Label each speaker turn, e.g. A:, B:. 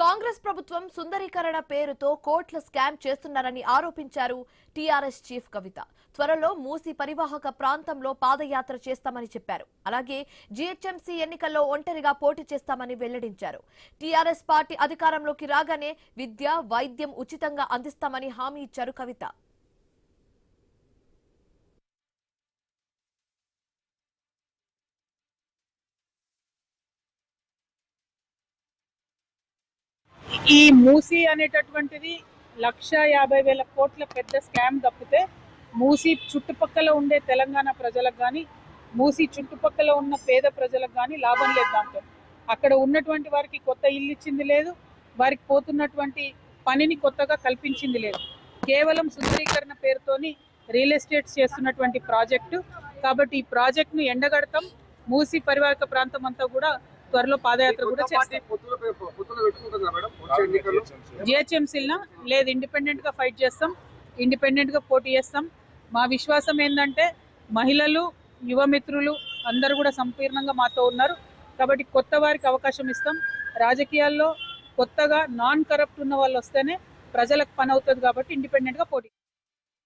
A: కాంగ్రెస్ ప్రభుత్వం సుందరీకరణ పేరుతో కోట్ల స్కామ్ చేస్తున్నారని ఆరోపించారు టీఆర్ఎస్ చీఫ్ కవిత. త్వరలో మూసి పరివాహక ప్రాంతంలో పాదయాత్ర చేస్తామని చెప్పారు. అలాగే జీహెచ్ఎంసీ ఎన్నికల్లో ఒంటరిగా పోటీ చేస్తామని వెల్లడించారు. టీఆర్ఎస్ పార్టీ అధికారంలోకి రాగానే విద్య, వైద్యం ఉచితంగా అందిస్తామని హామీ ఇచ్చారు కవిత.
B: ఈ మూసి అనేటటువంటిది 1,50,000 కోట్ల పెద్ద స్కామ్ తప్పితే మూసి చుట్టుపక్కల ఉండే తెలంగాణ ప్రజలకు కానీ మూసి చుట్టుపక్కల ఉన్న పేద ప్రజలకు కానీ లాభం లేదు. దాంతో అక్కడ ఉన్నటువంటి వారికి కొత్త ఇల్లు ఇచ్చింది లేదు, వారికి పోతున్నటువంటి పనిని కొత్తగా కల్పించింది లేదు. కేవలం సుందరీకరణ పేరుతోని రియల్ ఎస్టేట్స్ చేస్తున్నటువంటి ప్రాజెక్టు. కాబట్టి ఈ ప్రాజెక్టును ఎండగడతాం. మూసి పరివాహక ప్రాంతం అంతా కూడా త్వరలో పాదయాత్ర కూడా చేస్తాం. జిహెచ్ఎంసీలో లేదు, ఇండిపెండెంట్ గా ఫైట్ చేస్తాం, ఇండిపెండెంట్ గా పోటీ చేస్తాం. మా విశ్వాసం ఏంటంటే మహిళలు, యువ మిత్రులు అందరూ కూడా సంపూర్ణంగా మాతో ఉన్నారు. కాబట్టి కొత్త వారికి అవకాశం ఇస్తాం. రాజకీయాల్లో కొత్తగా నాన్ కరప్ట్ ఉన్న వాళ్ళు వస్తేనే ప్రజలకు పని అవుతుంది. కాబట్టి ఇండిపెండెంట్ గా పోటీ